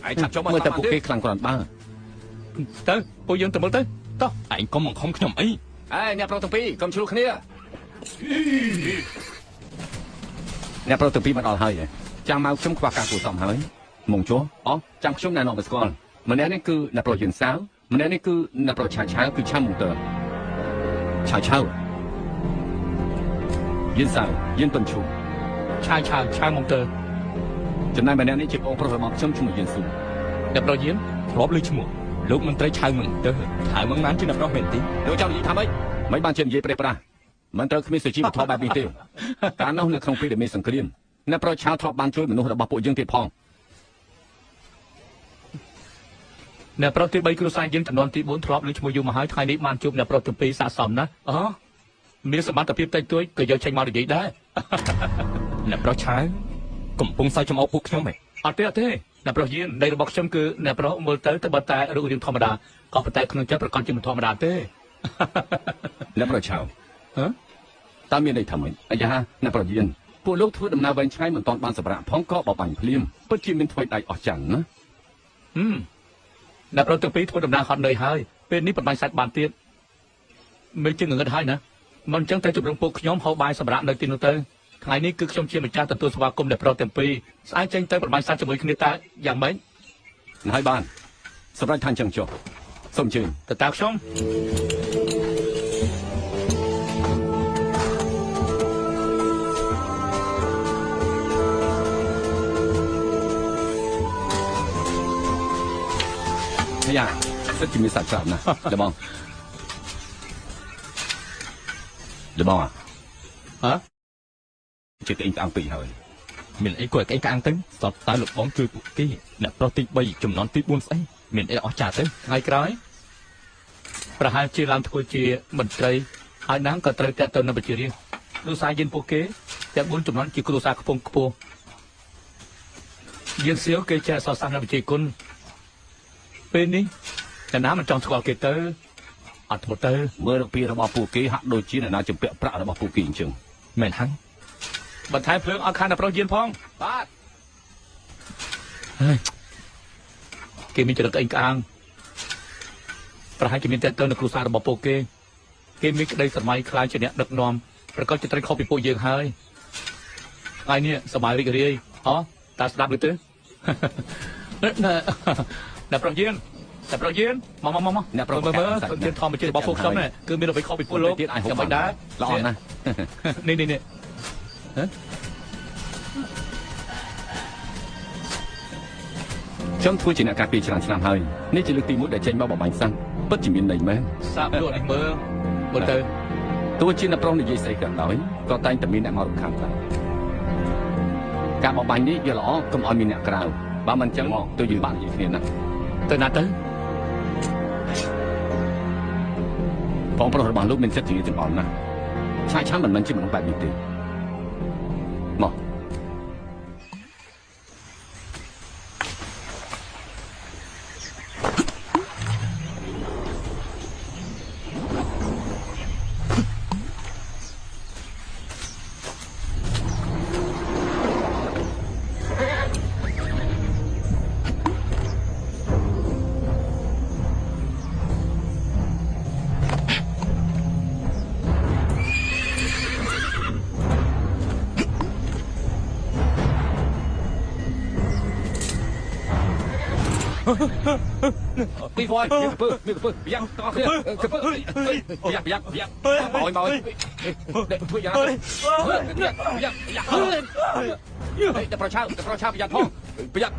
เมื่อแต่พวกเกย์คลังกรอนบ้าเต้พวกยังแต่เมื่อเต้ต่อไอ้ก็มองของขนมไอ้เนี่ยเราต้องปีกำชูคเนียเนี่ยเราต้องปีมันอ่อนให้จางมาชุ่มกว่าการกูสอมให้มงชัวอ๋อจางชุ่มแน่นอนไปก่อนมันนี่คือเนี่ยเรายืนสาวมันนี่คือเนี่ยเราชายเช้าคือช่างมงเตอร์ชายเช้ายืนสาวยืนต้นชูชายมงเตอร์จำนายมันนี่จีบองค์พระมอบชุ่มชุ่มยืนสูงเนี่ยเรายืนพร้อมเลยชั่วโมงลูกมันไตรชายมึงเตอถ่ายมึงนั้นที่นับเราเห็นตีเดี๋ยวเจ้าหญิงทำไมไม่บ้านเชื่อมเย่เปรย์ปลามันเตอไม่สุจีบทอแบบนี้เตี้ยการน้องเลือกคงปีเดมีสังเกตนับเราชาวทอบ้านช่วยมนุษย์ระบาดปุ่ยยังติดพองเนี่ยเราตีใบกระสายยังจำนวนตีบุญทรอปหรือชั่วโมงอยู่มาหายไทยนี้มันจุบเนี่ยเราถึงปีสะสมนะมีสมรรถภาพใจตัวก็ยังใช้มาได้ได้เนี่ยเราใช้กลุ่มปุ่งใส่จมูกพวกเขาไหมเต้เนี่ยเรายืนในระบบชมคือเนี่ยเราเมื่อเต้แต่บัตรแต่รู้เรื่องธรรมดาก็บัตรแต่ขนมเจ้าประกันจิมธรรมดาเต้นับเราชาวตามมีอะไรทำไหมอายานับเรายืนพวกลูกทุ่งดำนาวันใช้เหมือนตอนบานสปราพ้องก็บอกบังเพลียมเพื่อที่มันถอยได้ออกจังนะนับเราตั้งปีทุ่งดำนาคนเลยให้เป็นนี้เป็นใบสัตว์บานเตี้ยไม่จึงเงินให้นะมันจังแต่จุดลงปุ๊กย้อมเขาใบสปราในตีนเต้ไงนี้คือชมเชียร์มันจ้าตัวสวากรมเด็กเราเต็มปีสายจังแต่ประมาณ3 ชั่วโมงคณิตาอย่างไหมนายบ้านสบายทันจังจบสมชื่นแต่ตากชมพยาสักจิมีสัตว์สามนะเดี๋ยวบองฮะchuyện anh ăn tỉ hơi mình ấy quậy cái ăn tính sọt tai lục bóng chui cuộc kia nè pro tị bay chùm nón tị buôn say mình ấy ở trà tới ngay cái và hai chia làm thôi chia mình cây hai nắng cả trời cả tuần nó bị chia riêng đôi sai dân phố kế chắc bốn chùm nón chỉ có đôi sai không có dân xíu cây trà so sang nó bị chia côn bên đi là ná mình trong squat kia tới ở một tới mưa được pia nó bao phủ kế hạt đôi chi là nó chụp bẹo bạ nó bao phủ kỳ chừng mình hắnบัดท้ายเพลิงอาคารเราเย็นพองป้าเกมีจะเด็กเองกลางประหารจะมีแต่เติมในครูซาระบบโปเกเกมีได้สมัยคลายเฉลี่ยดักนอมประกอบจะตรีเข้าไปโปเยงหายไงเนี่ยสมัยริกเรียตาสดับหรือตื้อเนี่ยประเย็นแต่ประเย็นมาเนี่ยประเย็นทอมไปเจอบอกพวกเขาเนี่ยคือมีเราไปเข้าไปพูดโลกจะไม่ได้ร้อนนะนี่chấm thui chỉ là cà phê chỉ làm hơi nên chỉ lực tìm mũi để tranh bao bọc bánh xăng bất chỉ miền này mà sao đồ này mơ một từ tôi chỉ là pro này gì xảy ra nói có tay tầm miền này màu khám phá cả bọc bánh đi giờ lõ cầm oi miền này cào ba mình chấm tôi giữ bạn gì thế này từ nào tới phong pro bằng lúc mình sẽ chỉ từng ổn nè sai chắn mình chỉ một bài bình tĩnh mà đi voi miếng bự giang to kia giang mỏi để thui giangแต่ประชาพยักทองพยัก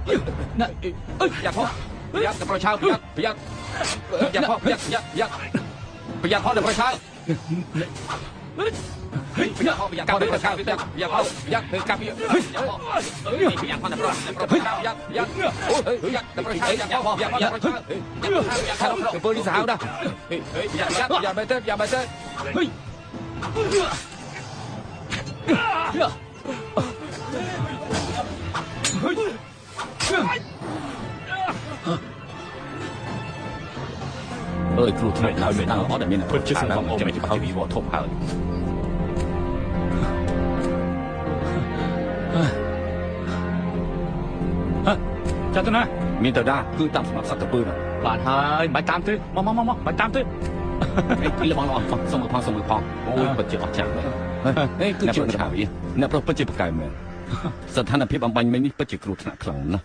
ยักทองพยักแต่ประชาพยักทองพยักทองแต่ประชาพยักทองแต่ประชาพยักกับพยักทองแต่ประชาแต่ประชาพยักแต่ปืนที่สาวนะอย่าไปเต้ơiครูทำไมเราไม่ตั้งล้อแต่ไม่หนักพูดชื่อสนามจะไม่จะเข้าวีวอทบหาจัดตัวนะ មានទៅដែរគឺតាមសម្រាប់សត្វទៅពើណា បាទហើយមិនតាមទេមកមិនតាមទេ លបងសុំមកផងអូយពិតជាអស្ចារ្យមែនគឺជាអ្នកប្រុសអ្នកប្រុសពិតជាប្រកែកមែនស្ថានភាពអំបញ្ញមិញនេះពិតជាគ្រោះថ្នាក់ខ្លាំងណាស់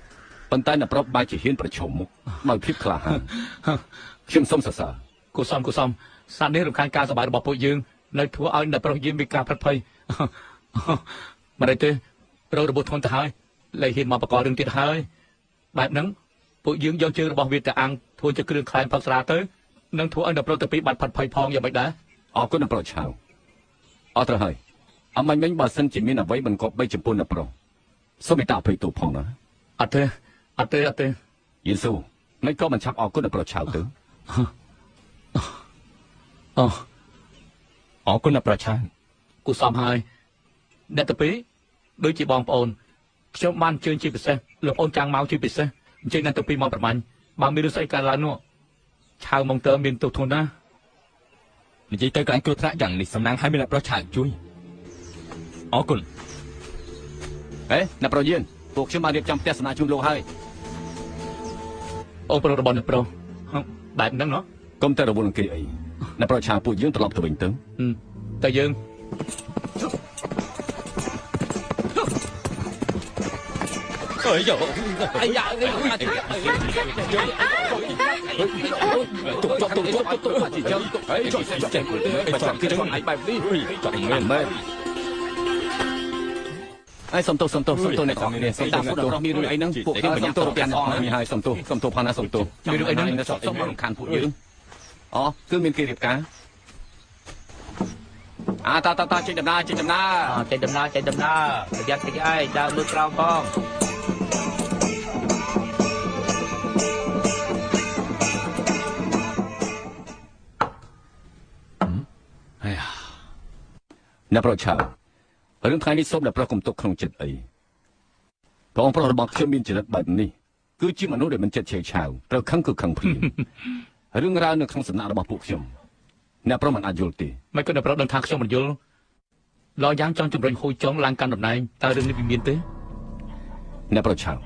ប៉ុន្តែអ្នកប្រុសបែរជាហ៊ានប្រឈមមុខដោយភាពក្លាហានខ្ញុំសូមសរសើរ គូសំសត្វនេះរំខានការសប្បាយរបស់ពួកយើងនៅធ្វើឲ្យអ្នកប្រុសយើងមានការប្រត់ភ័យមិនទេរោគរបួសធ្ងន់ទៅហើយលែងហ៊ានមកបកករឿងទៀតហើយបែបហ្នឹងពួកយើងយកជើងរបស់វាទៅអាំងធ្វើជាគ្រឿងខ្លែងផឹកស្រាទៅនឹងធ្វើឲ្យអ្នកប្រុសទៅពីបាត់ផាត់ភ័យផងយ៉ាងម៉េចដែរ អរគុណអ្នកប្រុសឆាវអត់ត្រូវហើយអំបញ្ញមិញបើសិនជាមានអ្វីមិនគប្បីចំពោះអ្នកប្រុសសូមមេត្តាអភ័យទោសផងណាអត់ទេយេស៊ូមិនក៏មិនឆាប់អរគុណអ្នកប្រុសឆាវទៅអរគុណអ្នកប្រុសឆាវគូសំហើយអ្នកទៅពីដូចជាបងប្អូនខ្ញុំបានជើញជាពិសេសលោកអូនចាំងមកជាពិសេសអញ្ចឹងអ្នកទៅពីមកប្រមាញ់បើមានរឿងស្អីកើតឡើងនោះឆាវមកទៅមានទោសធ្ងន់ណាស់និយាយទៅកន្លែងគ្រោះថ្នាក់យ៉ាងនេះសំណាងឲ្យមានអ្នកប្រុសឆាវជួយអរគុណអ្នកប្រុសយើងពួកខ្ញុំបានរៀបចំផ្ទះសំណាក់ជូនលោកហើយអូនប្រុសរបស់អ្នកប្រុសបែបហ្នឹងណ៎កុំតែរវល់នឹងគេអីអ្នកប្រុសឆាវពួកយើងត្រឡប់ទៅវិញទៅតែយើងអើយអាយ៉ាទុកជីចឹងអីចេះបើចាំគេខ្លួនឯងបែបនេះចង់មែនអីសំទោសអ្នកទាំងនេះសំតាំងពួកមានរឿងអីហ្នឹងពួកខ្ញុំសំទោសទាំងអស់នេះហើយសំទោសផងណាសំទោសមានរឿងអីហ្នឹងសុំរំខានពួកយើងគឺមានគេរៀបការតាចេញដំណើរប្រយ័ត្នតិចអីដើរមើលក្រោមផងអ្នកប្រុសឆាវរឿងថ្ងៃនេះសូមអ្នកប្រុសកុំទុកក្នុងចិត្តអីបងប្រុសរបស់ខ្ញុំមានចរិតបែបនេះគឺជាមនុស្សដែលមិនចិត្តឆេវឆាវត្រូវខឹងគឺខឹងភ្លាមរឿងរ៉ាវនៅក្នុងសំណាក់របស់ពួកខ្ញុំអ្នកប្រុសមិនអាចយល់ទេមិនក៏អ្នកប្រុសដឹងថាខ្ញុំមិនយល់ឡោយ៉ាងចង់ជំរុញហូចចង់ឡើងកាន់តំណែងតើរឿងនេះវាមានទេអ្នកប្រុសឆាវ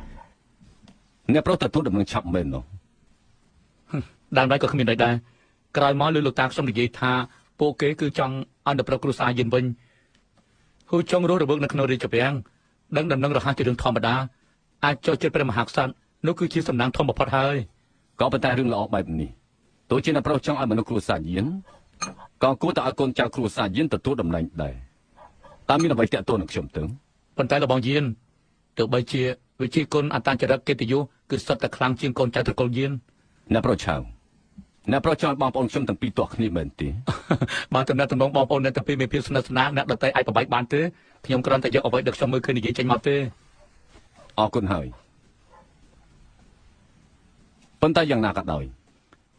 អ្នកប្រុសទទួលដំណឹងឆាប់មែននោះដើមដៃក៏គ្មានដែរក្រោយមកលើលោកតាខ្ញុំនិយាយថាពួកគេគឺចង់អន្តរប្រគ្រួសារយិនវិញហូចចង់រស់រវើកនៅក្នុងរាជវាំងដឹងដំណឹងរហ័សជារឿងធម្មតាអាចចុះចិត្តព្រះមហាក្សត្រនោះគឺជាសំណាងធំបំផុតហើយក៏ប៉ុន្តែរឿងល្អបែបនេះទោះជាអ្នកប្រុសចង់ឲ្យមនុស្សគ្រួសារយិនក៏គួរតែឲ្យកូនចៅគ្រួសារយិនទទួលតំណែងដែរតាមមានអ្វីតាក់ទងនឹងខ្ញុំទៅប៉ុន្តែរបស់យិនទោះបីជាវិជាគុណអត្តចរិតកិត្តិយសគឺសុទ្ធតែខ្លាំងជាងកូនចៅត្រកូលយិនអ្នកប្រុសឆាវអ្នកប្រុសចង់បងប្អូនខ្ញុំទាំងពីរទាស់គ្នាមែនទេបើតំណែងបងប្អូនអ្នកទាំងពីរមានភាពស្និទ្ធស្នាលអ្នកដទៃអាចប្របែកបានទេខ្ញុំគ្រាន់តែយកអ្វីដែលខ្ញុំមើលឃើញនិយាយចេញមកទេអរគុណហើយប៉ុន្តែយ៉ាងណាក៏ដោយ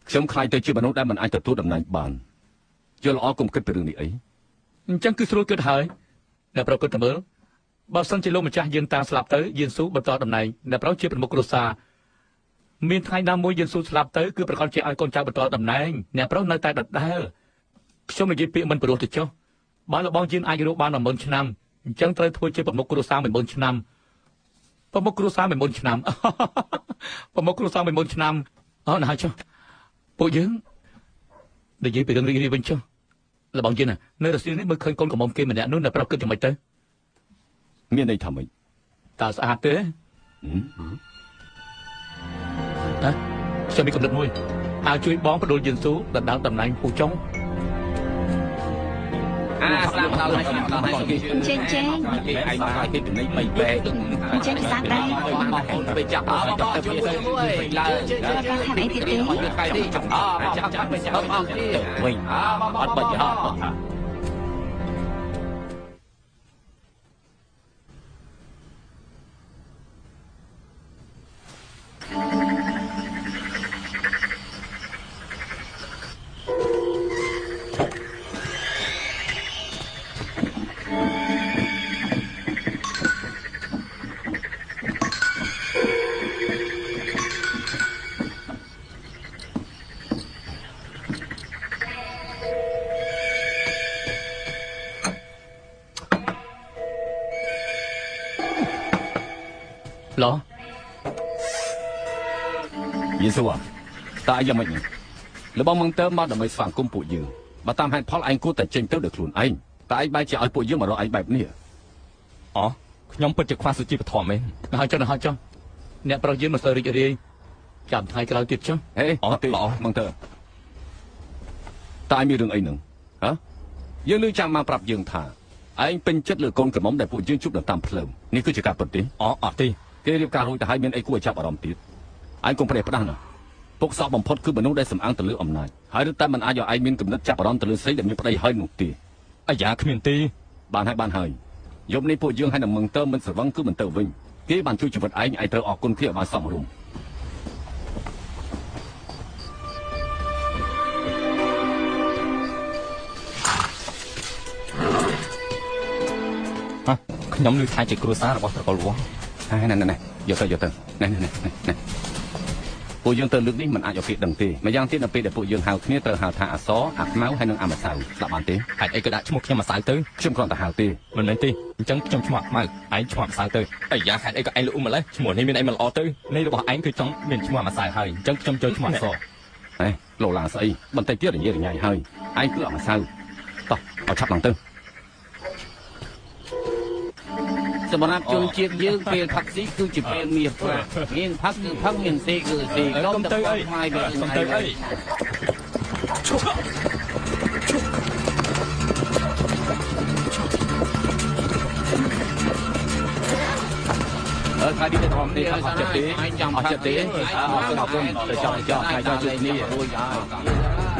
ខ្ញុំខ្លាចទៅជាមនុស្សដែលមិនអាចទទួលតំណែងបានយល់ល្អកុំគិតពីរឿងនេះអីអញ្ចឹងគឺស្រួលគិតហើយអ្នកប្រុសគិតទៅមើលបើសិនជាលោកម្ចាស់យើងតាស្លាប់ទៅយើងស៊ូបន្តតំណែងអ្នកប្រុសជាប្រមុខគ្រួសារមានថ្ងៃណាមួយយើងស៊ូស្លាប់ទៅគឺប្រកាសជាឲ្យកូនចៅបន្តតំណែងអ្នកប្រុសនៅតែដដែលខ្ញុំនិយាយពាក្យមិនព្រោះទៅចុះបើលបងយើងអាចរស់បាន10000ឆ្នាំអញ្ចឹងត្រូវធ្វើជាប្រមុខគ្រួសារ10000ឆ្នាំប្រមុខគ្រួសារ10000ឆ្នាំប្រមុខគ្រួសារ10000ឆ្នាំណាស់ចុះពួកយើងនិយាយពីរឿងរីករាយវិញចុះលបងយើងនៅរសៀលនេះមើលឃើញកូនកំមុំគេម្នាក់នោះអ្នកប្រុសគិតយ៉ាងម៉េចទៅមានន័យថាម៉េចតើស្អាតទេខ្ញុំមានកំណត់មួយឲ្យជួយបងបដុលយិនស៊ូដណ្ដើមតំណែងហូចុងស្លាប់ដល់ហើយចេញឯងមកឲ្យគេចំណេញ3បែកចេញស្អាតដែរបងប្អូនទៅចាប់ទៅជួយឡើងខាងអីទៀតទេថ្ងៃនេះចាប់អស់ទៀតវិញអត់បាច់ហោះឡ យេស៊ូតើយ៉ាងម៉េចនេះរបស់មកទៅមកដើម្បីស្វាគមន៍ពួកយើងបើតាមហេតុផលឯងគួរតែចេញទៅដោយខ្លួនឯងតើឯងបែរជាឲ្យពួកយើងមករកឯងបែបនេះអូខ្ញុំពិតជាខ្វះសុជីវធម៌មែនហើយចុះអ្នកប្រុសយើងមិនសូវរីករាយចាំថ្ងៃក្រោយទៀតចុះហេអត់ទេល្អមកទៅតើឯងមានរឿងអីនឹងហ៎យើងលើចាំមកប្រាប់យើងថាឯងពេញចិត្តលើកូនក្រមុំដែលពួកយើងជួបនៅតាមផ្លូវនេះគឺជាការពិតទេអត់ទេគេរៀបការរួចទៅហើយមានអីគួរឲ្យចាប់អារម្មណ៍ទៀតឯងកុំប្រេះផ្ដាស់ណាពុកសោកបំផុតគឺមនុស្សដែលសំអាងទៅលើអំណាចហើយឬតែមិនអាចឲ្យឯងមានគំនិតចាប់អារម្មណ៍ទៅលើស្រីដែលមានប្តីហើយនោះទេអាយ៉ាគ្មានទេបានហើយយប់នេះពួកយើងហើយនឹងមឹងតើមិនស្រវឹងគឺមិនទៅវិញគេបានជួយជីវិតឯងត្រូវអរគុណគ្នាឲ្យបានសមរម្យខ្ញុំលើថាជាគ្រួសាររបស់ត្រកូលវងណែយកទៅណែពួកយើងទៅលើកនេះមិនអាចឲ្យគេដឹងទេម្យ៉ាងទៀតនៅពេលដែលពួកយើងហៅគ្នាត្រូវហៅថាអសអាខ្មៅហើយនឹងអាម្សៅស្ដាប់បានទេហេតុអីក៏ដាក់ឈ្មោះខ្ញុំម្សៅទៅខ្ញុំគ្រាន់តែហៅទេមិនមែនទេអញ្ចឹងខ្ញុំឈ្មោះអាខ្មៅឯងឈ្មោះម្សៅទៅអាយ៉ាហេតុអីក៏ឯងលក់ម្លេះឈ្មោះនេះមានអីមិនល្អទៅនេះរបស់ឯងគឺចង់មានឈ្មោះម្សៅហើយអញ្ចឹងខ្ញុំចូលឈ្មោះអសលោកឡាស្អីបន្តិចទៀតរញ៉ៃហើយឯងគឺអាម្សៅតោះឲ្យឆាប់ឡើងទៅសម្រាប់ជនជាតិយើងពេលផឹកស៊ីគឺជាពេលមាសប្រាក់មានផឹកគឺផឹកមានស៊ីគឺស៊ីកុំទៅអីហើយវាកុំទៅអីថ្ងៃនេះទៅធំទេអត់ចិត្តទេអត់ចិត្តទេអរគុណទៅចង់ថ្ងៃចង់ជួយគ្នារួចហើយ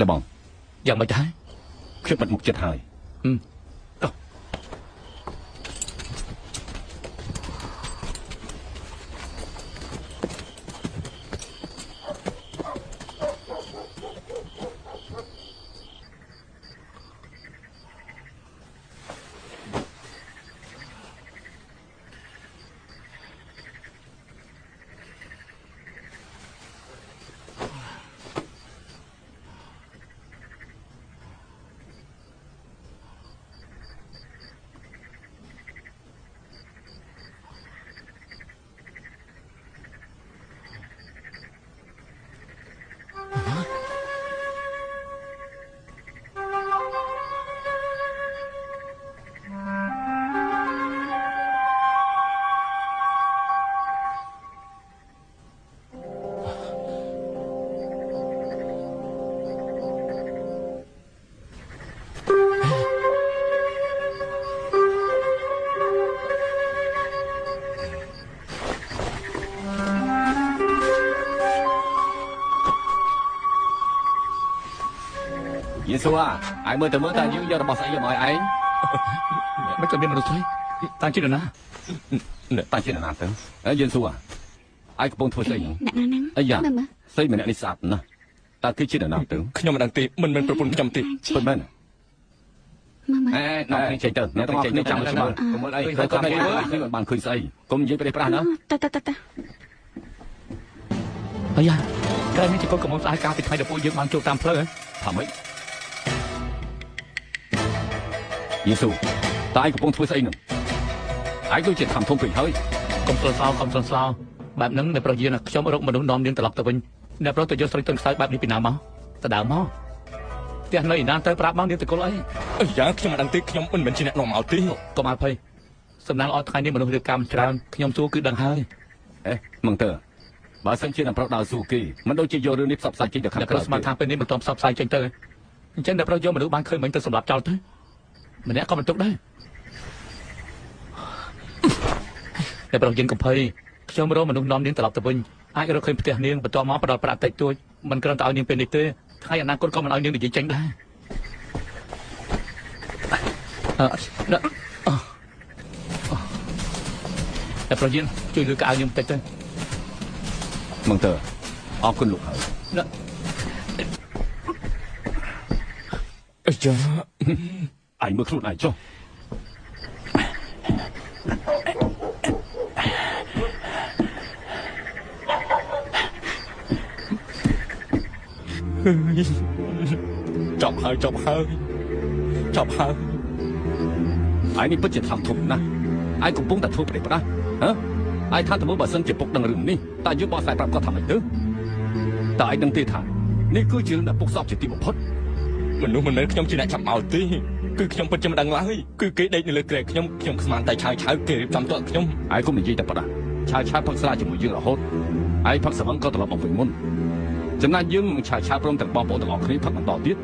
លបងយ៉ាងម៉េចដែរខ្ញុំបាត់មុខចិត្តហើយតោះយេស៊ូឯងមើលទៅមើលតើយើងយករបស់ស្អីយកមកឲ្យឯងមិនក៏មានមនុស្សទេតាំងជានរណាតាំងជានរណាទៅយេស៊ូឯងកំពុងធ្វើស្អីហ្នឹងអ្នកណាហ្នឹងអាយ៉ាស្អីម្នាក់នេះស្អាតណាស់តើគឺជានរណាទៅខ្ញុំមិនដឹងទេមិនមែនប្រពន្ធខ្ញុំទេពិតមែនមើលអ្នកចេញទៅអ្នកចេញទៅចាំមើលកុំមើលអីទៅគាត់នេះមិនបានឃើញស្អីកុំនិយាយប្រេះប្រាស់ណាតអាយ៉ាក្រែនេះជាកូនកំមុំស្អាតកាលពីថ្ងៃដែលពួកយើងបានជួបតាមផ្លូវថាម៉េចយេស៊ូតើឯងកំពុងធ្វើស្អីហ្នឹងឯងដូចជាខំធំពេកហើយកុំស្លស្លោបែបហ្នឹងអ្នកប្រុសយើងខ្ញុំរកមនុស្សនាំនាងត្រឡប់ទៅវិញអ្នកប្រុសទៅយកស្រីទុនខ្សោយបែបនេះពីណាមកទៅដើមមកផ្ទះនៅឯណាទៅប្រាប់មកនាងទៅគល់អីអាយ៉ាខ្ញុំមិនដឹងទេខ្ញុំមិនមែនជាអ្នកនាំមកទេកុំអភ័យសំណាងអត់ថ្ងៃនេះមនុស្សរៀបកម្មច្រើនខ្ញុំសួរគឺដឹងហើយមកទៅបើសិនជាអ្នកប្រុសដើរសួរគេមិនដូចជាយករឿងនេះផ្សព្វផ្សាយចេញទៅខាងក្រៅស្មានថាពេលនេះមិនទាន់ផ្សព្វផ្សាយចេញទៅ អញ្ចឹងអ្នកប្រុសយកមនុស្សបានឃើញមិញទៅសម្រាប់ចោលទៅម្នាក់ក៏បន្ទុកដែរអ្នកប្រុសយើងកំភៃខ្ញុំរកមនុស្សនាំនាងត្រឡប់ទៅវិញអាចរកឃើញផ្ទះនាងបន្ទាប់មកផ្ដល់ប្រាក់តិចតួចមិនគ្រាន់តែឲ្យនាងពេលនេះទេថ្ងៃអនាគតក៏មិនឲ្យនាងនិយាយចេញដែរអ្នកប្រុសយើងជួយលើកកៅខ្ញុំបន្តិចទៅមកទៅអរគុណលោកហើយអីចាឯងមើលខ្លួនឯងចុះចប់ហើយឯងនេះពិតជាថោកធំណាស់ឯងកំពុងតែធ្វើប្រេះប្រាស់ហ៎ឯងថាទៅមើលបើសិនជាពុកដឹងរឿងនេះតើយើងបោះស្រាយប្រាប់គាត់ថាម៉េចទៅតើឯងដឹងទេថានេះគឺជារឿងដែលពុកសពជាទីបំផុតមនុស្សមិនមែនខ្ញុំជាអ្នកចាប់មកទេគឺខ្ញុំពិតជាមិនដឹងឡើយគឺគេដេកនៅលើក្រែខ្ញុំស្មានតែឆាវគេរៀបចំទាត់ខ្ញុំឯងកុំនិយាយតែប៉ុណ្ណាឆាវផឹកស្រាជាមួយយើងរហូតឯងផឹកសវឹងក៏ត្រឡប់មកវិញមុនចំណែកយើងនឹងឆាវព្រមទាំងបងប្អូនទាំងអស់គ្នាផឹកបន្តទៀត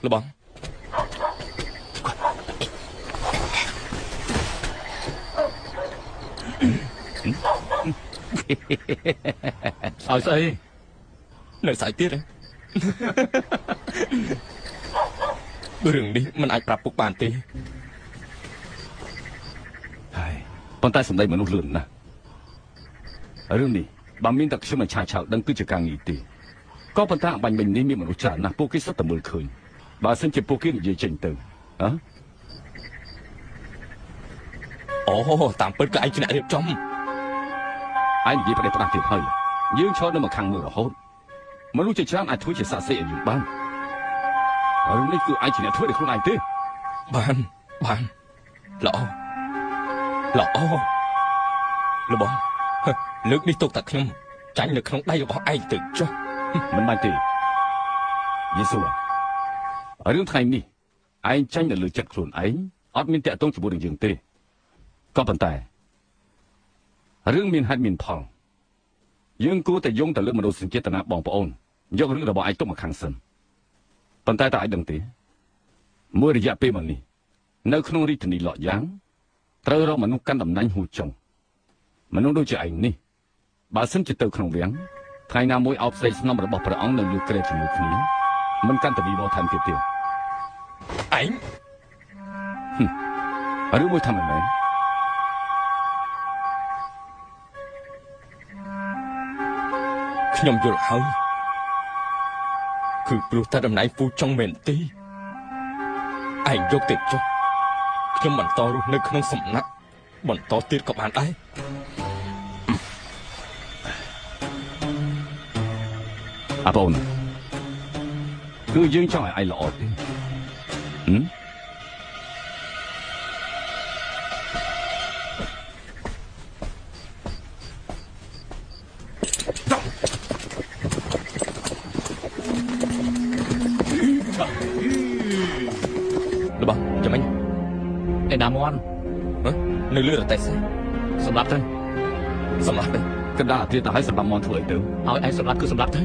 លបងស្អីនៅស្អីទៀតរឿងនេះមិនអាចប្រាប់ពុកបានទេហើយប៉ុន្តែសម្ដីមនុស្សលឿនណាស់រឿងនេះបើមានតែខ្ញុំមិនឆាវដឹងគឺជាការងារទេក៏ប៉ុន្តែអបាញ់មិញនេះមានមនុស្សច្រើនណាស់ពួកគេសុទ្ធតែមើលឃើញបើសិនជាពួកគេនិយាយចេញទៅហ៎អូតាមពិតក៏ឯងជាអ្នករៀបចំឯងនិយាយប្រេះប្រាស់ទៀតហើយយើងឈរនៅម្ខាងមើលរហូតមនុស្សជាច្រើនអាចធ្វើជាសាក្សីឲ្យយើងបានរឿងនេះគឺឯងជាអ្នកធ្វើដោយខ្លួនឯងទេបានល្អលោកលើកនេះទុកតែខ្ញុំចាញ់នៅក្នុងដៃរបស់ឯងទៅចុះមិនបាច់ទេយេស៊ូរឿងថ្ងៃនេះឯងចាញ់នៅលើចិត្តខ្លួនឯងអត់មានតាក់ទងជាមួយនឹងយើងទេក៏ប៉ុន្តែរឿងមានហេតុមានផលយើងគួរតែយោងទៅលើមនោសញ្ចេតនាបងប្អូនយករឿងរបស់ឯងទុកមកខាងសិនប៉ុន្តែតើឯងដឹងទេមួយរយៈពេលមកនេះនៅក្នុងរាជធានីលក់យ៉ាងត្រូវរកមនុស្សកាន់តំណែងហ៊ូចុងមនុស្សដូចជាឯងនេះបើសិនជាទៅក្នុងវាំងថ្ងៃណាមួយអោបស្រីស្នំរបស់ព្រះអង្គនៅលើក្រែជាមួយគ្នាមិនកាន់តែវិវត្តថែមទៀតទេឯងរឿងមួយថាមិនមែនខ្ញុំយល់ហើយគឺព្រោះតែតំណែងពូចុងមែនទេឯងយកទៅចុះខ្ញុំបន្តរស់នៅក្នុងសំណាក់បន្តទៀតក៏បានដែរអាបងគឺយើងចង់ឲ្យឯងល្អទេរបស់ចាំមិញឯណាមន់នៅលើរទេះសម្រាប់ទៅកណ្ដាលទៀតទៅឲ្យសម្រាប់មន់ធ្វើអីទៅឲ្យឯងសម្រាប់គឺសម្រាប់ទៅ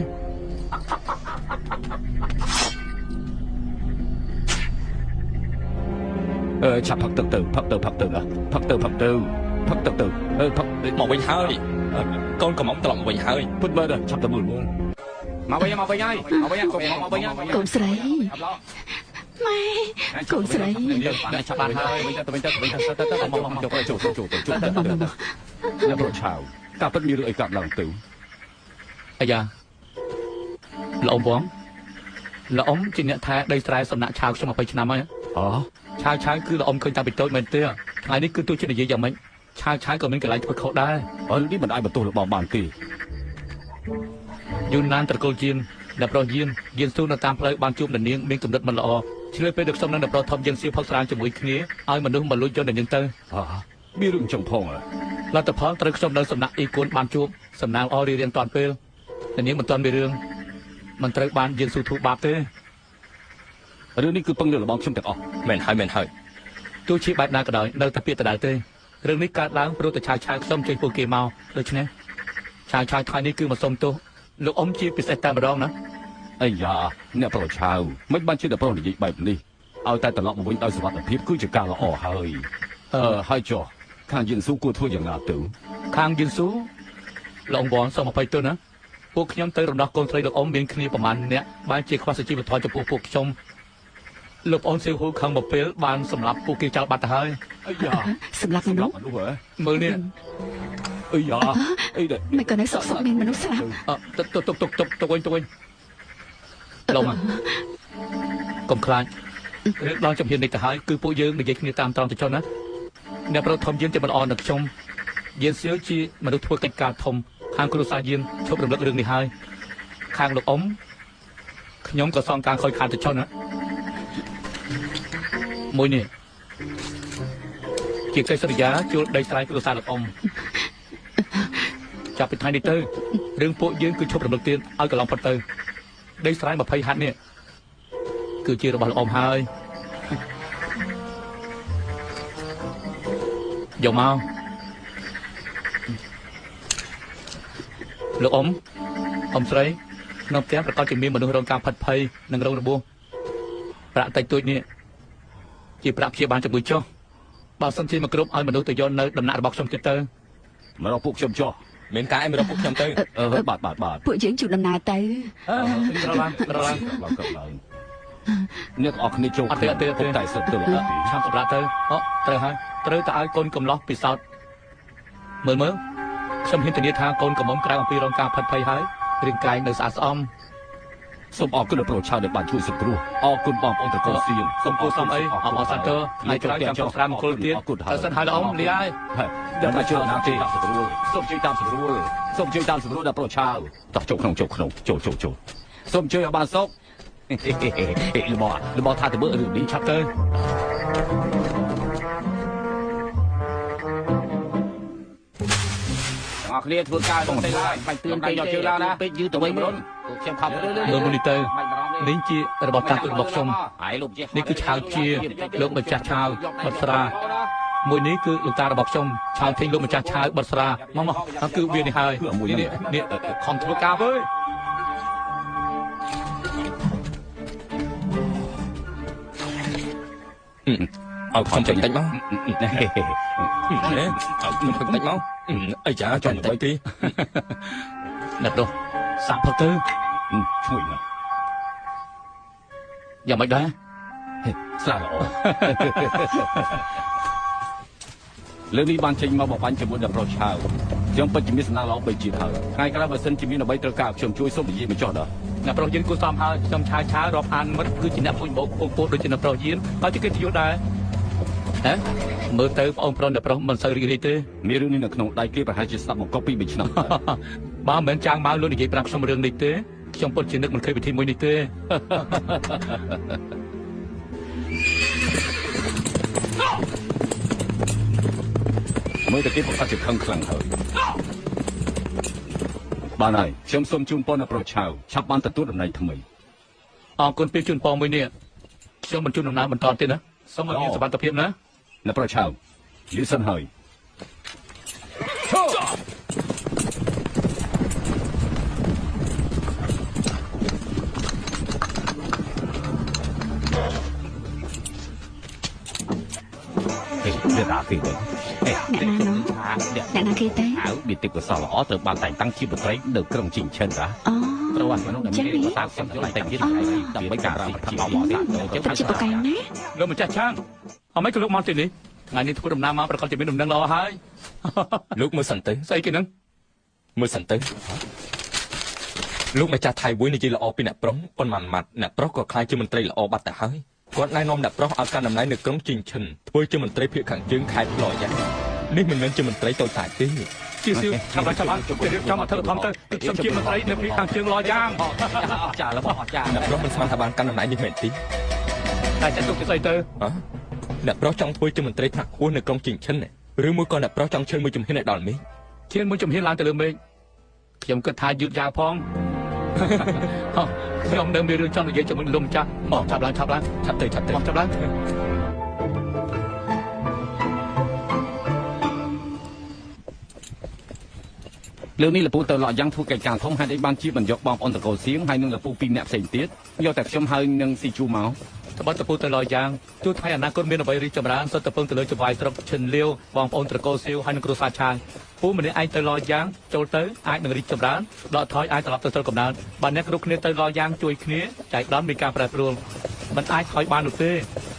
ឆាប់ផឹកទឹកទៅមកវិញហើយកូនកំមុំត្រឡប់វិញហើយពុតមើលឆាប់ទៅមើលមកវិញហើយកូនស្រីម៉ែកូនស្រីឆាប់បានហើយវិញទៅមកចូលអ្នកប្រុសឆាវការពិតមានរឿងអីកើតឡើងទៅអាយ៉ាលោកអ៊ំបងលោកអ៊ំជាអ្នកថែដីស្រែសំណាក់ឆាវខ្ញុំ20ឆ្នាំហើយឆាវគឺលោកអ៊ំឃើញតាពីតូចមែនទេថ្ងៃនេះគឺទោះជានិយាយយ៉ាងម៉េចឆាវក៏មានកន្លែងធ្វើខុសដែរនេះមិនអាចបន្ទោសរបស់បានទេយូនណានត្រកូលជាអ្នកប្រុសយានស៊ូនៅតាមផ្លូវបានជួបនាងមានកំណត់មិនល្អឆ្លើយពេលដែលខ្ញុំនឹងអ្នកប្រុសធំយានសៀវផឹកស្រាជាមួយគ្នាឲ្យមនុស្សមកលួចយកនាងទៅមានរឿងចង់ផងលទ្ធផលត្រូវខ្ញុំនៅសំណាក់អ៊ីគួនបានជួបសំណាងល្អរៀងតាន់ពេលនាងមិនតាន់មានរឿងមិនត្រូវបានយានស៊ូធូបាបទេរឿងនេះគឺពឹងលើរបស់ខ្ញុំទាំងអស់មែនហើយទោះជាបែបណាក៏ដោយនៅតែពាក្យដដែលទេរឿងនេះកើតឡើងព្រោះតែឆាវខ្ញុំជួយពួកគេមកដូច្នេះឆាវថ្ងៃនេះគឺមកសុំទោសលោកអ៊ំជាពិសេសតែម្ដងណា អាយ៉ាអ្នកប្រុសឆៅមិនបានជឿអ្នកប្រុសនិយាយបែបនេះឲ្យតែត្រឡប់មកវិញដោយសុវត្ថិភាពគឺជាការល្អហើយហើយចុះខាងយិនស៊ូគួរធ្វើយ៉ាងណាទៅ ខាងយិនស៊ូលោកវ៉ាន់សូមអភ័យទោសណាពួកខ្ញុំទៅរំដោះកូនស្រីលោកអ៊ំមានគ្នាប្រមាណអ្នកបានជាខ្វះសុជីវធម៌ចំពោះពួកខ្ញុំលោកអ៊ំស៊ីហ៊ូខឹងមកពេលបានសម្លាប់ពួកគេចោលបាត់ទៅហើយអាយ៉ា សម្រាប់មនុស្ស មើលនេះ អាយ៉ាអីដែរ មិនក៏នៅសុកសុកមានមនុស្សស្លាប់ ទុកវិញលោកមកកុំខ្លាចរឿងដល់ជំហាននេះទៅហើយគឺពួកយើងនិយាយគ្នាតាមត្រង់ទៅចុះណាអ្នកប្រធមយើងជាមិនអន់ដល់ខ្ញុំយានសៀវជាមនុស្សធ្វើកិច្ចការធំខាងគ្រួសារយានឈប់រំលឹករឿងនេះហើយខាងលោកអ៊ំខ្ញុំក៏សងការខូចខាតទៅចុះណាមួយនេះជាកិច្ចសន្យាជួលដីស្រែគ្រួសារលោកអ៊ំចាប់ពីថ្ងៃនេះទៅរឿងពួកយើងគឺឈប់រំលឹកទៀតឲ្យកន្លងផុតទៅដីស្រែ20ហាត់នេះគឺជារបស់លោកអ៊ំហើយយកមកលោកអ៊ំស្រីក្នុងផ្ទះប្រកាសជាមានមនុស្សរងការផិតភ័យនិងរងរបួសប្រាក់តិចតួចនេះជាប្រាក់ព្យាបាលជំងឺចុះបើសិនជាមកគ្រប់ឲ្យមនុស្សទៅយកនៅដំណាក់របស់ខ្ញុំទៀតទៅមករកពួកខ្ញុំចុះមានការអីមករកពួកខ្ញុំទៅបាទ ពួកយើងជួបដំណើរទៅ រឡើងអ្នកអរគ្នាចូលតែសិតទៅឆាំសម្រាប់ទៅត្រូវហើយត្រូវតែឲ្យកូនកំឡោះពិសោធន៍មើលខ្ញុំហ៊ានធានាថាកូនកំមុំក្រៅអំពីរងការផិតភ័យហើយរាងកាយនៅស្អាតស្អំសូមអរគុណដល់ប្រុសឆៅដែលបានជួយសង្គ្រោះអរគុណបងប្អូនត្រកូលសៀងសូមគោសំអីអបអរសាទរថ្ងៃក្រោយចាំចង់ស្រាមង្គលទៀតតែសិនហើយលោកអ៊ំលាហើយដល់ជួយតាមទីសូមជួយតាមស្រួលដល់ប្រុសឆៅតោះចូលក្នុងចូលសូមជួយឲ្យបានសុខលបថាទៅមើលរឿងនេះឆាប់ទៅអរគ្នាធ្វើការទៅឡើយបាច់ទឿនតែយកជើងឡើងណាពេកយឺតទៅវិញមុនខ្ញុំខំមើលនេះទៅនេះជារបស់តារបស់ខ្ញុំនេះគឺឆៅជាលោកម្ចាស់ឆៅបត់ស្រាមួយនេះគឺលោកតារបស់ខ្ញុំឆៅធីងលោកម្ចាស់ឆៅបត់ស្រាមកគឺវានេះហើយមួយនេះខំធ្វើការវើយឲ្យខ្ញុំចេញតិចមកខ្ញុំផឹកតិចមកអីចាចង់តិចទីអ្នកនោះសាក់ផឹកទៅជួយណាយ៉ាងម៉េចដែរស្រាល្អលើនេះបានចេញមកបបាញ់ជាមួយដល់ប្រុសឆៅខ្ញុំពិតជាមានសំណាងល្អបីជាតិហើយថ្ងៃក្រោយបើសិនជាមានអ្វីត្រូវការខ្ញុំជួយសូមនិយាយមកចុះដល់អ្នកប្រុសយើងគូសំហើយខ្ញុំឆៅរាប់អានមិត្តគឺជាអ្នកពុញបោកពងដូចជាអ្នកប្រុសយើងក៏ជាកិត្តិយសដែរមើលទៅបងប្រុសអ្នកប្រុសមិនសូវរីករាយទេមានរឿងនេះនៅក្នុងដៃគេប្រហែលជាស្ដាប់មកកុបពី3ឆ្នាំបើមិនមែនចាងមកលោកនិយាយប្រាប់ខ្ញុំរឿងនេះទេខ្ញុំពិតជានឹកមិនឃើញវិធីមួយនេះទេមើលទៅគេប្រកាសជាខឹងខ្លាំងហើយបានហើយខ្ញុំសូមជូនពរដល់ប្រុសឆៅឆាប់បានទទួលតំណែងថ្មីអរគុណពីជូនពរមួយនេះខ្ញុំមិនជូនដំណើរបន្តទៀតណាសូមឲ្យមានសុវត្ថិភាពណាអ្នកប្រុសឆៅយឺសិនហើយអ្នកណាគេទៅអ្នកណាគេទៅមានទេពកោសល្យល្អត្រូវបានតែងតាំងជាមន្ត្រីនៅក្រុងជីងឆិនតាត្រូវឲ្យមនុស្សដែលមានភាសាសំយោគតែទៀតដើម្បីការរាជការអបអរសាទរទៅជាបកាយណាលោកម្ចាស់ឆាងអមិនក៏លោកមកទីនេះថ្ងៃនេះធ្វើដំណើរមកប្រកាសជាមានដំណឹងល្អហើយលោកមើលសិនទៅស្អីគេហ្នឹងមើលសិនទៅលោកម្ចាស់ថៃមួយនិយាយល្អពីអ្នកប្រុសប៉ុន្មានម៉ាត់អ្នកប្រុសក៏ខ្លាចជាមន្ត្រីល្អបាត់ទៅហើយគាត់ណែនាំអ្នកប្រុសឲ្យកាន់តំណែងនៅក្រុងជីងឈិនធ្វើជាមន្ត្រីភាគខាងជើងខេត្តផ្លោយ៉ាងនេះមិនមែនជាមន្ត្រីតូចតាចទេជាសៀវឆាប់រៀបចំអធិធម្មទៅខ្ញុំជាមន្ត្រីនៅភាគខាងជើងឡយ៉ាងអស្ចារ្យរបស់អស្ចារ្យអ្នកប្រុសមិនស្មានថាបានកាន់តំណែងនេះមែនទេតែចាត់ទុកពីស្អីទៅអ្នកប្រុសចង់ធ្វើជាមន្ត្រីថ្នាក់ខ្ពស់នៅក្រុងជីងឈិនឬមួយក៏អ្នកប្រុសចង់ឈើមួយជំហានឲ្យដល់មេឃឈានមួយជំហានឡើងទៅលើមេឃខ្ញុំគិតថាយឺតយ៉ាវផងខ្ញុំនៅមានរឿងចង់និយាយជាមួយលោកម្ចាស់ឆាប់ឡើងឆាប់ទៅឆាប់ឡើង លើនេះលពូទៅលក់យ៉ាងធ្វើកិច្ចការធំហើយបានជាមិនយកបងប្អូនតកូលសៀងហើយនឹងលពូ2នាក់ផ្សេងទៀតយកតែខ្ញុំហើយនឹងស៊ីជូមក ត្បិតតពូទៅលយ៉ាងជួយថ្ងៃអនាគតមានអ្វីរីកចម្រើនសុទ្ធតែពឹងទៅលើចង្វាយស្រុកឈិនលាវបងប្អូនត្រកូលសៀវហើយនឹងគ្រួសារឆាយពូម្នាក់ឯងទៅលយ៉ាងចូលទៅអាចនឹងរីកចម្រើនដកថយអាចត្រឡប់ទៅស្រុកកំណើតបើអ្នកគ្រប់គ្នាទៅលយ៉ាងជួយគ្នាចែកដំមានការប្រែប្រួលមិនអាចថយបាននោះទេ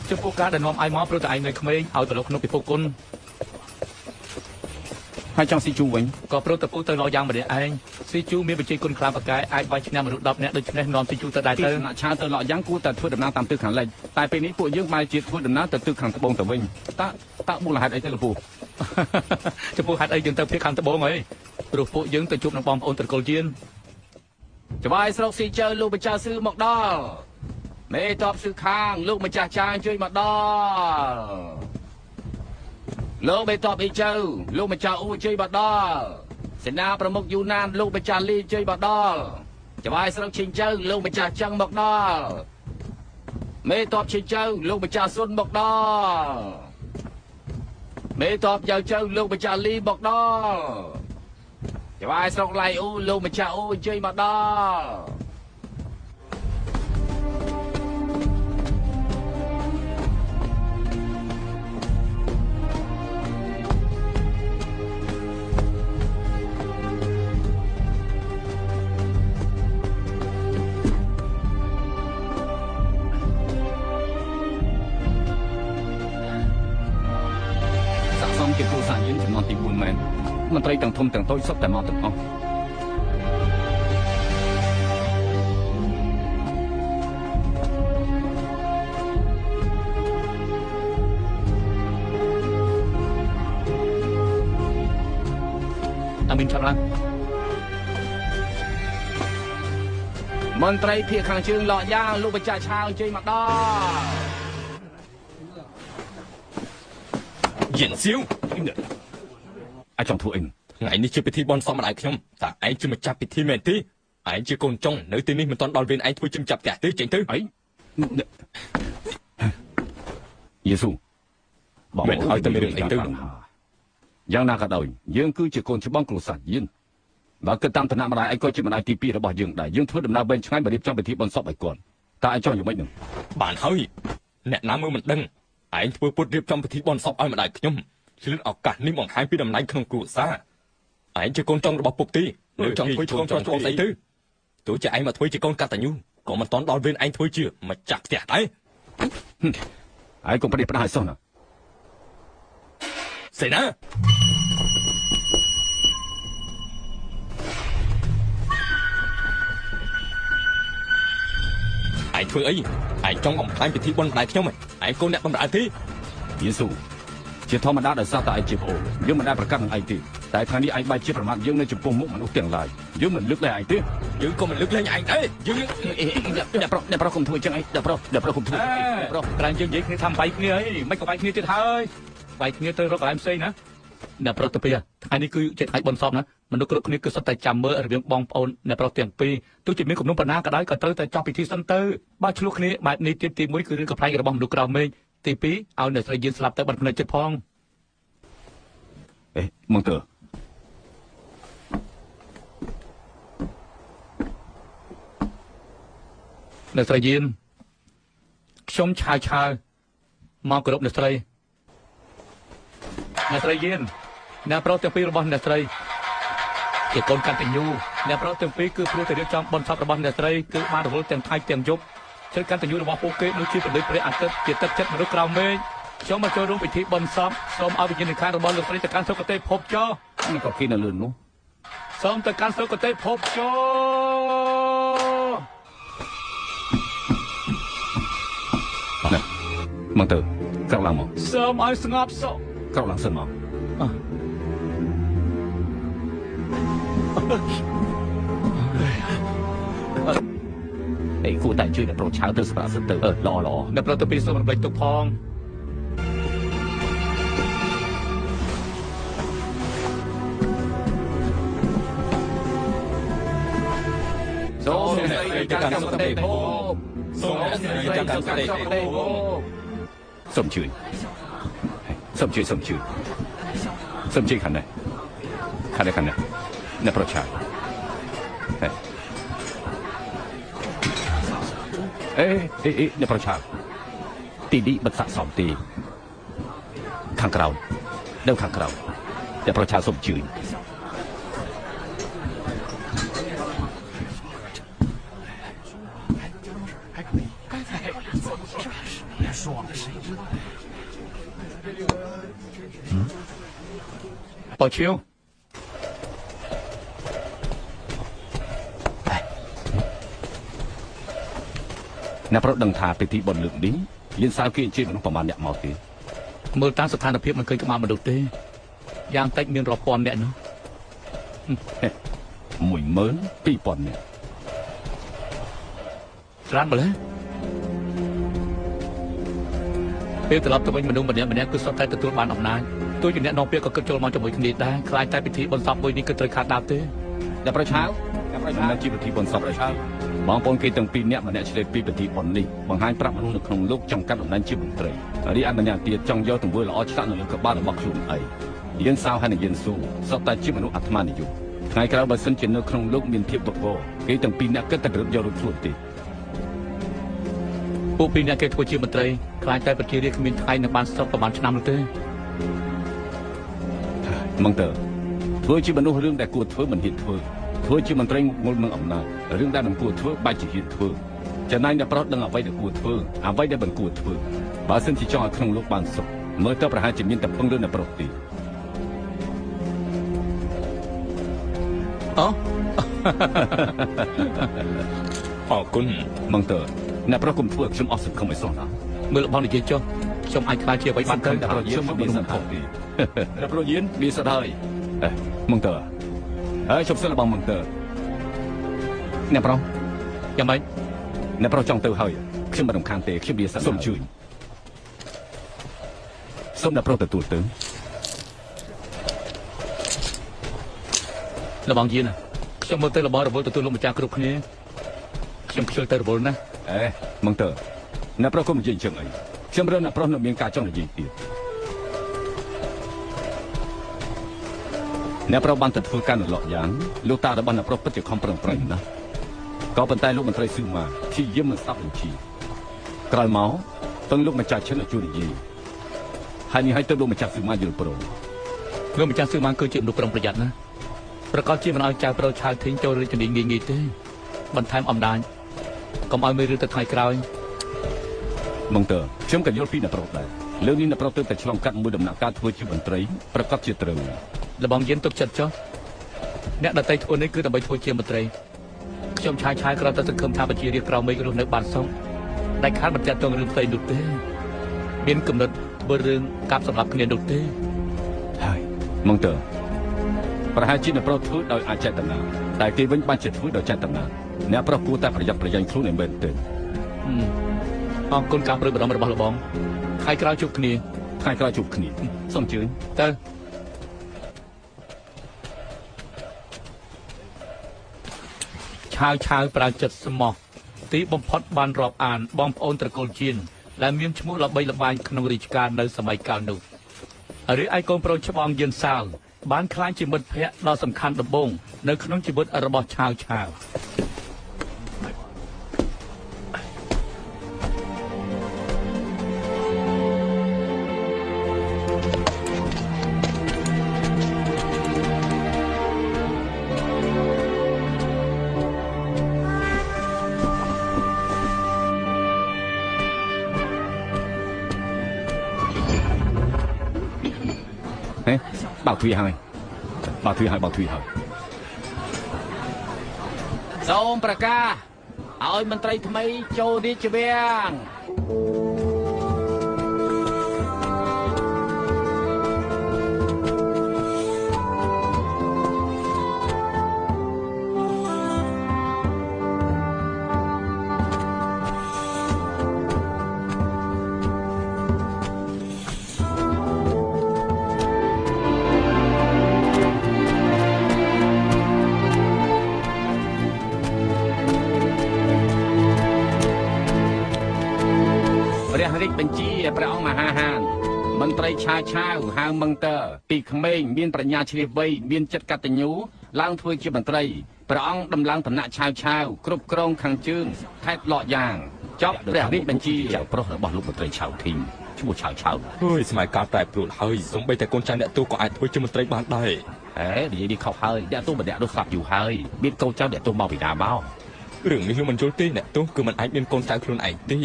ចំពោះការដែលនាំឯងមកព្រោះតែឯងនៅក្មេងឲ្យទៅលោកក្នុងពិភពគុណ ហើយចង់ស៊ីជូវិញ ក៏ព្រោះតពូទៅលយ៉ាងម្នាក់ឯងស៊ីជូមានបច្ចេកគុណខ្លាំងប្រកែអាចវាយឈ្នះមនុស្ស10នាក់ដូចនេះនាំស៊ីជូទៅដែរទៅ ឆាទៅលក់យ៉ាងគួរតែធ្វើដំណើរតាមទិសខាងលិចតែពេលនេះពួកយើងបែរជាធ្វើដំណើរទៅទិសខាងត្បូងទៅវិញតើមូលហេតុអីទៅលពូ ចំពោះហេតុអីយើងទៅភៀកខាងត្បូងហីព្រោះពួកយើងទៅជួបនឹងបងប្អូនត្រកូលយាន ច្បាយស្រុកស៊ីជើលោកម្ចាស់ស៊ឺមកដល់មេតបស៊ឺខាងលោកម្ចាស់ចាងជួយមកដល់លោកមេតបអ៊ីជើលោកម្ចាស់អ៊ូជួយមកដល់សេនាប្រមុខយូណានលោកម្ចាស់លីជួយមកដល់ច្បាយស្រុកឈិញជើលោកម្ចាស់ចឹងមកដល់មេតបឈិញជើលោកម្ចាស់ស៊ុនមកដល់មេតបយ៉ាវជើលោកម្ចាស់លីមកដល់ច្បាយស្រុកឡៃអ៊ូលោកម្ចាស់អ៊ូជួយមកដល់ ជាគ្រូសាស្ត្រយើងចំនួនទី4មែនមន្ត្រីទាំងធំទាំងតូចសុទ្ធតែមកទាំងអស់ មានចាំឡើង មន្ត្រីភាគខាងជើងលក់យ៉ាងលោកបញ្ចាឆាវជ័យមកដល់ យិនសៀវ អាចចង់ធ្វើអី ថ្ងៃនេះជាពិធីបន់សម្រាប់ខ្ញុំតើឯងជាម្ចាស់ពិធីមែនទេឯងជាកូនចុងនៅទីនេះមិនទាន់ដល់វេនឯងធ្វើជំចាប់ផ្ទះទេចេញទៅអីយេស៊ូបង មិនឲ្យតែមានរឿងអីទៅ យ៉ាងណាក៏ដោយយើងគឺជាកូនច្បងគ្រួសារយិនបើគិតតាមឋានៈម្ដាយឯងក៏ជាម្ដាយទី2របស់យើងដែរយើងធ្វើដំណើរវែងឆ្ងាយមករៀបចំពិធីបន់សពឲ្យគាត់តើឯងចង់យ៉ាងម៉េចនឹងបានហើយអ្នកណាមើលមិនដឹងឯងធ្វើពុតរៀបចំពិធីបន់សពឲ្យម្ដាយខ្ញុំឆ្លៀតឱកាសនេះបង្ហាញពីតំណែងក្នុងគ្រួសារឯងជាកូនចុងរបស់ពុកទីនៅចង់ធ្វើកូនចុងស្អីទៅទោះជាឯងមកធ្វើជាកូនកតញ្ញូក៏មិនទាន់ដល់វេនឯងធ្វើជាម្ចាស់ផ្ទះដែរឯងកុំប្រេះផ្ដាស់ឲ្យសោះណាសេណាឯងធ្វើអីឯងចង់បំផ្លាញពិធីបុណ្យម្ដាយខ្ញុំឯងកូនអ្នកបំរើទេយេស៊ូជាធម្មតាដោយសារតែឯងជាប្អូនយើងមិនដែលប្រកាសនឹងឯងទេតែថ្ងៃនេះឯងបែរជាប្រមាថយើងនៅចំពោះមុខមនុស្សទាំងឡាយយើងមិនលើកលែងឯងទេយើងក៏មិនលើកលែងឯងដែរយើងអ្នកប្រុសកុំធ្វើចឹងឯងអ្នកប្រុសកុំធ្វើប្រុសក្រែងយើងនិយាយគ្នាថាបាយគ្នាអីមិនក៏បាយគ្នាទៀតហើយបាយគ្នាទៅរកកន្លែងផ្សេងណាអ្នកប្រុសទៅពីថ្ងៃនេះគឺជាថ្ងៃបុណ្យសពណាមនុស្សគ្រប់គ្នាគឺសុទ្ធតែចាំមើលរវាងបងប្អូនអ្នកប្រុសទាំងពីរទោះជាមានគំនុំបណ្ណាក៏ដោយក៏ត្រូវតែចប់ពិធីសិនទៅបើឆ្លោះគ្នាបែបនេះទៀតទី1គឺរឿងកំ pl ែងរបស់មនុស្សក្រៅមេឃទី2ឲ្យអ្នកស្រីយើងស្លាប់ទៅបាត់ភ្នែកចិត្តផងអេមកទៅអ្នកស្រីយានខ្ញុំឆាវមកគោរពអ្នកស្រីយានអ្នកប្រុសទាំងពីររបស់អ្នកស្រីជាកូនកតញ្ញូអ្នកប្រុសទាំងពីរគឺព្រោះតែរៀបចំបុណ្យសពរបស់អ្នកស្រីគឺបានរវល់ទាំងថ្ងៃទាំងយប់ចិត្តកតញ្ញូរបស់ពួកគេដូចជាប្រដូចព្រះអាទិត្យជាទឹកចិត្តមនុស្សក្រៅមេឃខ្ញុំមកចូលរួមពិធីបុណ្យសពសូមឲ្យវិញ្ញាណក្ខន្ធរបស់លោកស្រីទៅកាន់សុគតិភពចុះនេះក៏គេនៅលឿននោះសូមទៅកាន់សុគតិភពចុះមកទៅក្រោកឡើងមកសូមឲ្យស្ងប់សុខក្រោកឡើងសិនមកអេគួរតែជួយអ្នកប្រុសឆៅទៅស្ប្រាក់សិនទៅល្អអ្នកប្រុសទៅពីសូមរំលែកទុកផងសូមអ្នកចាំកាន់សុគតិភពសូមអ្នកចាំកាន់សុគតិភពសូមជួយខាងនេះ អ្នកប្រឆាយអេអ្នកប្រឆាយទីនេះមិនស័ក្តិសមទេខាងក្រៅនៅខាងក្រៅអ្នកប្រឆាយសូមជឿញបើឈៀវអ្នកប្រដឹងថាពិធីបុណ្យលើកនេះយិនសាវគេអញ្ជើញមនុស្សប្រមាណអ្នកមកទេមើលតាមស្ថានភាពមិនឃើញក្បាលមនុស្សទេយ៉ាងតិចមានរាប់ពាន់អ្នកនោះ12000នាក់ច្រើនម្ល៉េះពេលត្រឡប់ទៅវិញមនុស្សម្នាក់គឺសុទ្ធតែទទួលបានអំណាចទោះជាអ្នកនាំពាក្យក៏គិតចូលមកជាមួយគ្នាដែរខ្លាចតែពិធីបុណ្យសពមួយនេះគឺត្រូវខាតដាប់ទេអ្នកប្រឆាវមិនជាពិធីបុណ្យសពប្រឆាវបងប្អូនគេទាំងពីរនាក់ម្នាក់ឆ្លៀតពីពិធីបុណ្យនេះបង្ហាញប្រាប់មនុស្សនៅក្នុងលោកចង់កាត់តំណែងជាមន្ត្រីរីឯម្នាក់ទៀតចង់យកទង្វើល្អឆ្លាក់នៅលើក្បាលរបស់ខ្លួនឯងយិនសាវហើយនិងយិនស៊ូសុទ្ធតែជាមនុស្សអាត្មានិយមថ្ងៃក្រោយបើសិនជានៅក្នុងលោកមានភាពវឹកវរគេទាំងពីរនាក់គិតតែរត់យករួចខ្លួនទេពួកពីរនាក់គេធ្វើជាមន្ត្រីខ្លាចតែប្រជារាស្ត្រគ្មានថ្ងៃនឹងបានស្រុកប្រហែលឆ្នាំនោះទេមកទៅធ្វើជាមនុស្សរឿងដែលគួរធ្វើមិនហ៊ានធ្វើជាមន្ត្រីងុលនឹងអំណាចរឿងដែលមិនគួរធ្វើបាច់ជាហ៊ានធ្វើចំណែកអ្នកប្រុសដឹងអ្វីដែលគួរធ្វើអ្វីដែលមិនគួរធ្វើបើសិនជាចង់ឲ្យក្នុងលោកបានសុខមើលទៅប្រហែលជាមានតែពឹងលើអ្នកប្រុសទេអូអរគុណមកទៅអ្នកប្រុសគុំធ្វើឲ្យខ្ញុំអស់សង្ឃឹមឲ្យសោះណាមើលរបស់និយាយចុះខ្ញុំអាចខ្លាចជាអ្វីបានទៅអ្នកប្រុសយានមិនមានសង្ឃឹមទេអ្នកប្រុសយានមានសិទ្ធិហើយមកទៅហើយជប់សិនរបស់មកទៅអ្នកប្រុសយ៉ាងម៉េចអ្នកប្រុសចង់ទៅហើយខ្ញុំមិនរំខានទេខ្ញុំមានសិទ្ធិសូមជួយសូមអ្នកប្រុសទទួលទៅលបងយានខ្ញុំមើលទៅរបស់រវល់ទទួលលោកម្ចាស់គ្រប់គ្នាខ្ញុំខ្ជិលទៅរវល់ណាស់មកទៅអ្នកប្រុសគុំនិយាយអញ្ចឹងអីខ្ញុំរើអ្នកប្រុសនៅមានការចង់និយាយទៀតអ្នកប្រុសបានទៅធ្វើការនៅឡកយ៉ាងលោកតារបស់អ្នកប្រុសពិតជាខំប្រឹងប្រែងណាស់ក៏ប៉ុន្តែលោកមន្ត្រីស៊ឺម៉ាព្យាយាមមិនស្ដាប់បញ្ជាក្រោយមកពឹងលោកម្ចាស់ឈិនឲ្យជួយនិយាយហើយនេះឲ្យទៅលោកម្ចាស់ស៊ឺម៉ាយល់ព្រមលោកម្ចាស់ស៊ឺម៉ាគឺជាមនុស្សប្រុងប្រយ័ត្នណាប្រកាសជាមិនឲ្យចៅប្រុសឆៅធីងចូលរឿងជំនាញងាយៗទេបន្ថែមអំដាចកុំឲ្យមើលរឿងទៅថ្ងៃក្រោយមកទៅខ្ញុំក៏យល់ពីអ្នកប្រុសដែរលើនេះអ្នកប្រុសទៅតែឆ្លងកាត់មួយដំណាក់កាលធ្វើជាមន្ត្រីប្រកាសជាត្រូវលបងយានទុកចិត្តចុះអ្នកដតីធ្វើនេះគឺដើម្បីធ្វើជាមន្ត្រីខ្ញុំឆាយគ្រាន់តែសង្ឃឹមថាប្រជារាស្ត្រក្រៅមេឃរស់នៅបានសុខដាច់ខាតមិនចាត់ទងរឿងផ្ទៃនោះទេមានកំណត់ធ្វើរឿងកាប់សម្រាប់គ្នានោះទេហើយមកទៅប្រហែលជាអ្នកប្រុសធ្វើដោយអចេតនាតែគេវិញបានជាធ្វើដោយចេតនាអ្នកប្រុសគួរតែប្រយ័ត្នប្រយែងខ្លួនឲ្យមែនទេអរគុណការព្រួយបារម្ភរបស់លបងថ្ងៃក្រោយជួបគ្នាសូមជឿទៅឆាវប្រើចិត្តស្មោះទីបំផុតបានរាប់អានបងប្អូនត្រកូលជៀនដែលមានឈ្មោះល្បីល្បាញក្នុងរាជការនៅសម័យកាលនោះឬឯកូនប្រុសច្បងយិនសាវបានក្លាយជាមិត្តភ័ក្តិដ៏សំខាន់ដំបូងនៅក្នុងជីវិតរបស់ឆាវបើកទ្វារហើយសូមប្រកាសឲ្យមន្ត្រីថ្មីចូលរាជវាំងបញ្ជាព្រះអង្គមហាហានមន្ត្រីឆាវហៅមឹងតើពីក្មេងមានប្រាជ្ញាឆ្លៀសវៃមានចិត្តកតញ្ញូ ឡើងធ្វើជាមន្ត្រីព្រះអង្គដំឡើងតំណាក់ឆាវគ្រប់គ្រងខាងជើងខេត្តលក់យ៉ាងចប់ព្រះរាជបញ្ជាចៅប្រុសរបស់លោកមន្ត្រីឆាវធីមឈ្មោះឆាវអើយសម័យកាលប្រែប្រួលហើយសូម្បីតែកូនចៅអ្នកទូក៏អាចធ្វើជាមន្ត្រីបានដែរនិយាយនេះខុសហើយអ្នកទូម្នាក់នោះស្លាប់យូរហើយមានកូនចៅអ្នកទូមកពីណាមករឿងនេះខ្ញុំមិនយល់ទេអ្នកទូគឺមិនអាចមានកូនចៅខ្លួនឯងទេ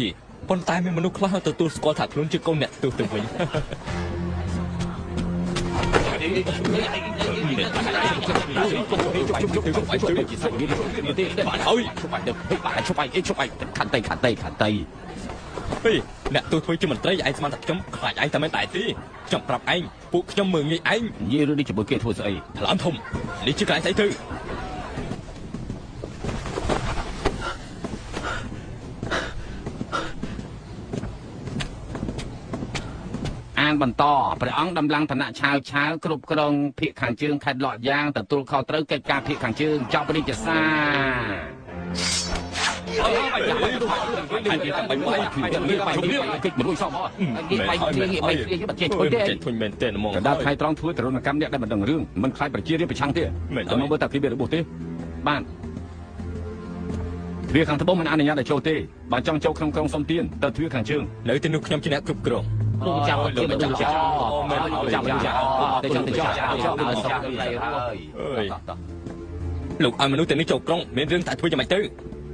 ប៉ុន្តែមានមនុស្សខ្លះទទួលស្គាល់ថាខ្លួនជាកូនអ្នកទូទៅវិញខាត់តៃហេអ្នកទូធ្វើជាមន្ត្រីឯងស្មានតែខ្ញុំខ្លាចឯងតែមិនដែរទេខ្ញុំប្រាប់ឯងពួកខ្ញុំមើងងាយឯងនិយាយរឿងនេះជាមួយគេធ្វើស្អីថ្លើមធំនេះជាកន្លែងស្អីទៅអានបន្តព្រះអង្គដំឡើងឋានៈឆាវគ្រប់គ្រងភាគខាងជើងខេត្តលក់យ៉ាងទទួលខុសត្រូវកិច្ចការភាគខាងជើងចប់រាជសារកិច្ចមនុស្សសោះមកគេបាយគេបាត់ចេញធ្វើទេធុញមែនទេហ្មងកណ្ដាលថ្ងៃត្រង់ធ្វើទរណកម្មអ្នកដែលមិនដឹងរឿងមិនខ្លាចប្រជារាស្ត្រប្រឆាំងទេតែមកមើលតាគីបរបួសទេបានទ្វារខាងត្បូងមិនអនុញ្ញាតឲ្យចូលទេបើចង់ចូលក្នុងក្រុងសុំទានទៅទ្វារខាងជើងនៅទីនោះខ្ញុំជាអ្នកគ្រប់គ្រងលោកចាំជាមិនចាំមែនចាំទៅចាំលោកឲ្យមនុស្សទៅនេះចូលក្រុងមានរឿងតែធ្វើយ៉ាងម៉េចទៅ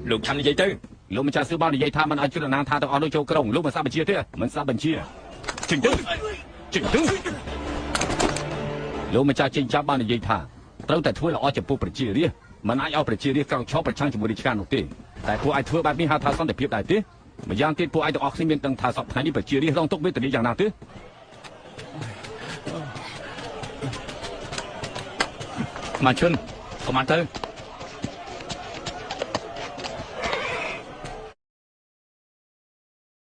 លោកឆាំនិយាយទៅលោកម្ចាស់សឿបាននិយាយថាមិនឲ្យជ្រុលណាថាទាំងអស់នោះចូលក្រុងលោកមិនសាប់បញ្ជាទេមិនសាប់បញ្ជាចេញទៅលោកម្ចាស់ចេញចាប់បាននិយាយថាត្រូវតែធ្វើល្អចំពោះប្រជារាស្ត្រមិនអាចឲ្យប្រជារាស្ត្រក្រោកឈរប្រឆាំងជាមួយរាជការនោះទេតែពួកឯងធ្វើបែបនេះហៅថាសន្តិភាពដែរទេម្យ៉ាងទៀតពួកឯងទាំងអស់គ្នាមានដឹងថាសពថ្ងៃនេះប្រជារាស្ត្ររងទុក្ខវេទនាយ៉ាងណាទេមកជុនកុំមកទៅ